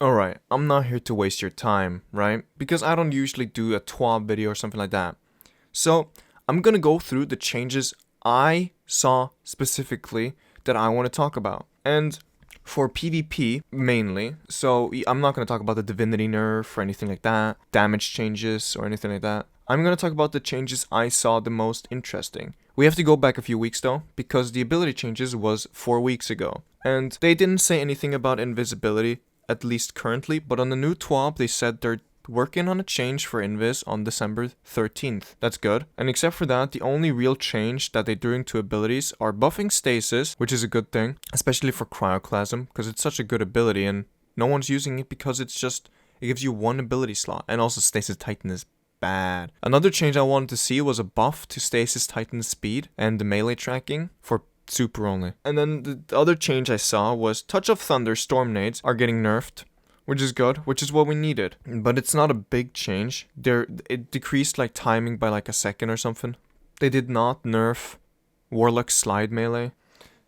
Alright, I'm not here to waste your time, right? Because I don't usually do a twab video or something like that. So, I'm gonna go through the changes I saw specifically that I want to talk about. And for PvP mainly, so I'm not gonna talk about the divinity nerf or anything like that, damage changes or anything like that. I'm gonna talk about the changes I saw the most interesting. We have to go back a few weeks though, because the ability changes was 4 weeks ago. And they didn't say anything about invisibility, at least currently, but on the new TWAB they said they're working on a change for Invis on December 13th. That's good. And except for that, the only real change that they're doing to abilities are buffing stasis, which is a good thing, especially for Cryoclasm, because it's such a good ability and no one's using it because it gives you one ability slot. And also Stasis Titan is bad. Another change I wanted to see was a buff to Stasis Titan speed and the melee tracking for super only. And then the other change I saw was Touch of Thunder Storm Nades are getting nerfed, which is good, which is what we needed. But it's not a big change. It decreased like timing by like a second or something. They did not nerf Warlock Slide Melee.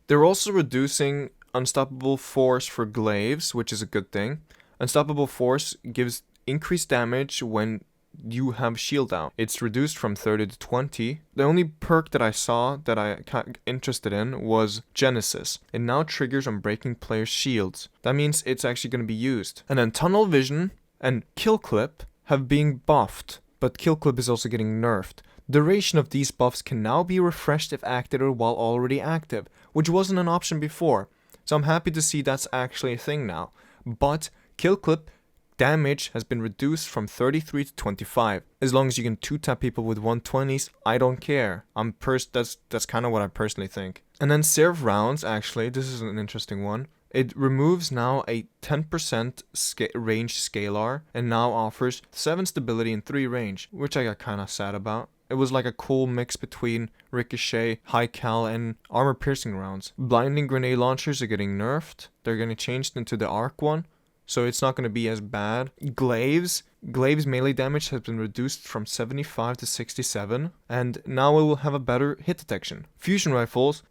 They're also reducing Unstoppable Force for Glaives, which is a good thing. Unstoppable Force gives increased damage when you have shield out. It's reduced from 30 to 20. The only perk that I saw that I got interested in was Genesis. It now triggers on breaking players' shields. That means it's actually going to be used. And then Tunnel Vision and Kill Clip have been buffed, but Kill Clip is also getting nerfed. Duration of these buffs can now be refreshed if activated while already active, which wasn't an option before. So I'm happy to see that's actually a thing now. But Kill Clip damage has been reduced from 33 to 25. As long as you can 2-tap people with 120s, I don't care. That's kind of what I personally think. And then Serve Rounds, actually, this is an interesting one. It removes now a 10% range scalar and now offers 7 stability and 3 range, which I got kind of sad about. It was like a cool mix between Ricochet, High Cal, and Armor Piercing rounds. Blinding Grenade Launchers are getting nerfed. They're getting changed into the Arc one, so it's not going to be as bad. Glaives melee damage has been reduced from 75 to 67, and now it will have a better hit detection. Fusion Rifles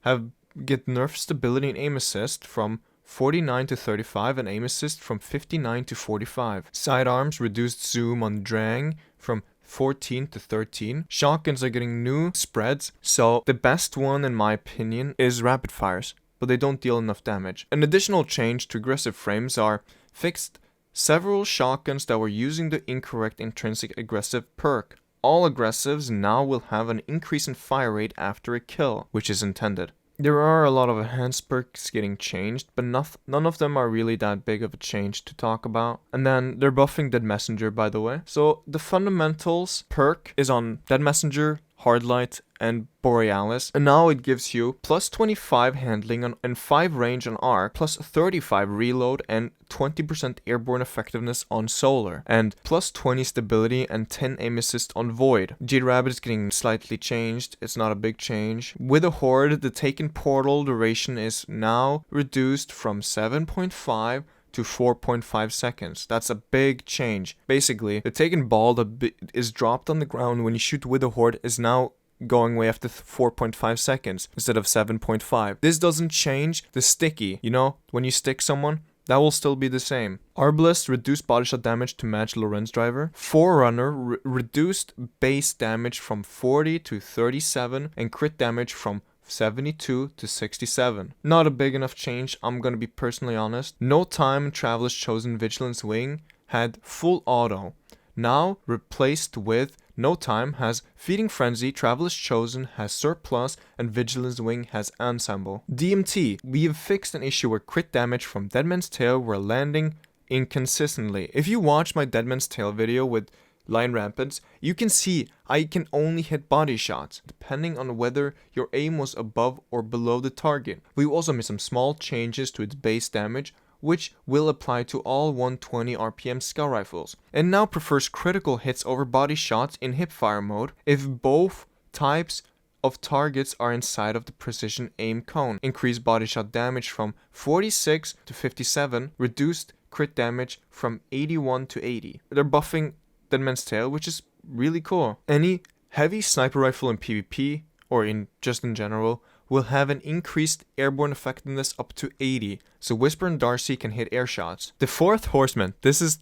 get nerfed stability and aim assist from 49 to 35 and aim assist from 59 to 45. Sidearms reduced zoom on Drang from 14 to 13. Shotguns are getting new spreads, so the best one in my opinion is rapid fires, but they don't deal enough damage. An additional change to aggressive frames are fixed several shotguns that were using the incorrect intrinsic aggressive perk. All aggressives now will have an increase in fire rate after a kill, which is intended. There are a lot of enhanced perks getting changed, but none of them are really that big of a change to talk about. And then they're buffing Dead Messenger, by the way. So the fundamentals perk is on Dead Messenger, Hardlight, and Borealis, and now it gives you plus 25 handling and 5 range on Arc, plus 35 reload and 20% airborne effectiveness on Solar, and plus 20 stability and 10 aim assist on Void. G-Rabbit is getting slightly changed, it's not a big change. With a Horde, the Taken Portal duration is now reduced from 7.5 to 4.5 seconds. That's a big change. Basically, the Taken Ball that is dropped on the ground when you shoot with a Horde is now going away after 4.5 seconds instead of 7.5. This doesn't change the sticky. You know, when you stick someone, that will still be the same. Arbalest reduced body shot damage to match Lorenz driver. Forerunner reduced base damage from 40 to 37 and crit damage from 72 to 67. Not a big enough change, I'm gonna be personally honest. No Time Traveler's Chosen Vigilance Wing had full auto. Now replaced with No Time has Feeding Frenzy, Traveler's Chosen has Surplus, and Vigilance Wing has Ensemble. DMT, we have fixed an issue where crit damage from Deadman's Tail were landing inconsistently. If you watch my Deadman's Tail video with Lion Rapids, you can see I can only hit body shots, depending on whether your aim was above or below the target. We also made some small changes to its base damage, which will apply to all 120 RPM Scout Rifles, and now prefers critical hits over body shots in hipfire mode if both types of targets are inside of the precision aim cone. Increased body shot damage from 46 to 57, reduced crit damage from 81 to 80. They're buffing Deadman's Tail, which is really cool. Any heavy sniper rifle in PvP, or in just in general, will have an increased airborne effectiveness up to 80, so Whisper and Darcy can hit air shots. The fourth horseman, this is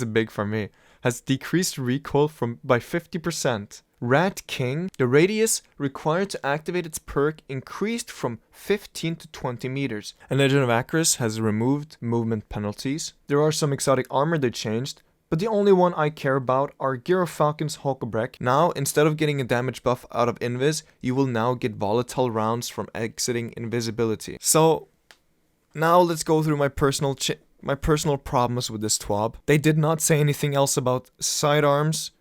big for me, has decreased recoil by 50%. Rat King, the radius required to activate its perk increased from 15 to 20 meters. And Legend of Acris has removed movement penalties. There are some exotic armor they changed, but the only one I care about are Gyrofalcon's Hulkobreck. Now, instead of getting a damage buff out of Invis, you will now get volatile rounds from exiting invisibility. So, now let's go through my personal problems with this TWAB. They did not say anything else about sidearms,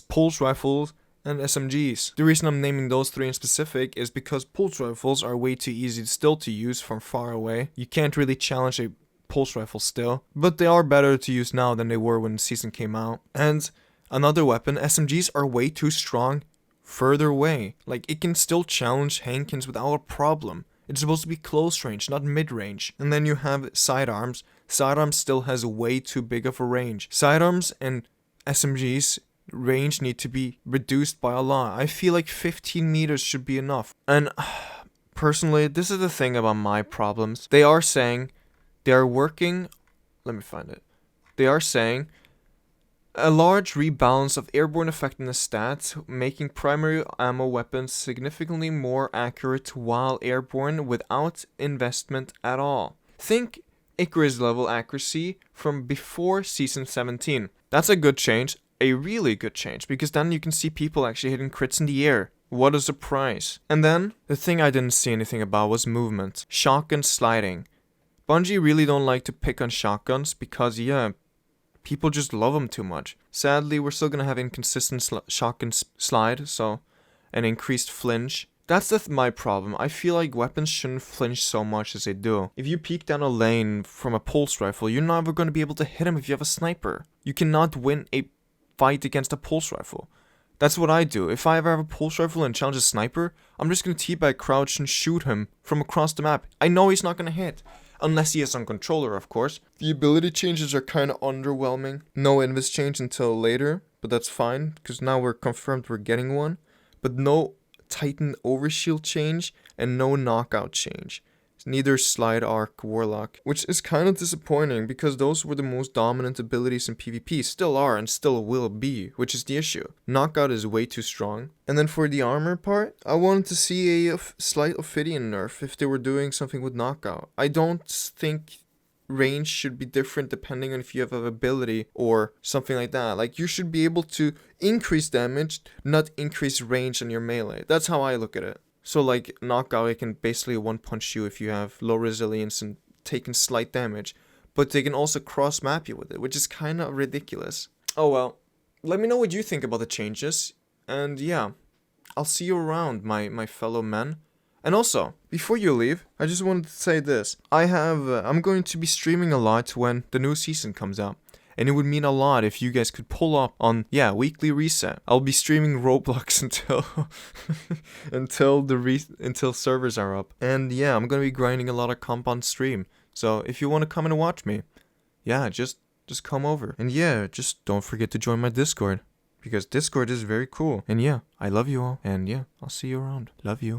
pulse rifles, and SMGs. The reason I'm naming those three in specific is because pulse rifles are way too easy still to use from far away. You can't really challenge a pulse rifle still, but they are better to use now than they were when the season came out. And another weapon, SMGs are way too strong further away. Like, it can still challenge Hankins without a problem. It's supposed to be close range, not mid range. And then you have sidearms. Sidearms still has way too big of a range. Sidearms and SMGs range need to be reduced by a lot. I feel like 15 meters should be enough. And personally, this is the thing about my problems. They are saying they are working. Let me find it. They are saying a large rebalance of airborne effectiveness stats, making primary ammo weapons significantly more accurate while airborne without investment at all. Think Icarus level accuracy from before season 17. That's a good change. A really good change, because then you can see people actually hitting crits in the air. What a surprise. And then, the thing I didn't see anything about was movement. Shotgun sliding. Bungie really don't like to pick on shotguns because, yeah, people just love them too much. Sadly, we're still gonna have inconsistent shotgun slide, so an increased flinch. That's my problem. I feel like weapons shouldn't flinch so much as they do. If you peek down a lane from a pulse rifle, you're never gonna be able to hit him if you have a sniper. You cannot win a fight against a pulse rifle. That's what I do. If I ever have a pulse rifle and challenge a sniper, I'm just gonna teabag crouch and shoot him from across the map. I know he's not gonna hit. Unless he is on controller, of course. The ability changes are kind of underwhelming. No invis change until later, but that's fine, because now we're confirmed we're getting one. But no Titan overshield change, and no knockout change. Neither Slide Arc Warlock, which is kind of disappointing because those were the most dominant abilities in PvP, still are and still will be, which is the issue. Knockout is way too strong. And then for the armor part, I wanted to see a slight Ophidian nerf if they were doing something with Knockout. I don't think range should be different depending on if you have an ability or something like that. Like, you should be able to increase damage, not increase range on your melee. That's how I look at it. So like Knockout, it can basically one-punch you if you have low resilience and taking slight damage. But they can also cross-map you with it, which is kind of ridiculous. Oh well, let me know what you think about the changes. And yeah, I'll see you around, my fellow men. And also, before you leave, I just wanted to say this. I'm going to be streaming a lot when the new season comes out. And it would mean a lot if you guys could pull up on, weekly reset. I'll be streaming Roblox until servers are up. And yeah, I'm gonna be grinding a lot of comp on stream. So if you want to come and watch me, just come over. And just don't forget to join my Discord, because Discord is very cool. And I love you all. And I'll see you around. Love you.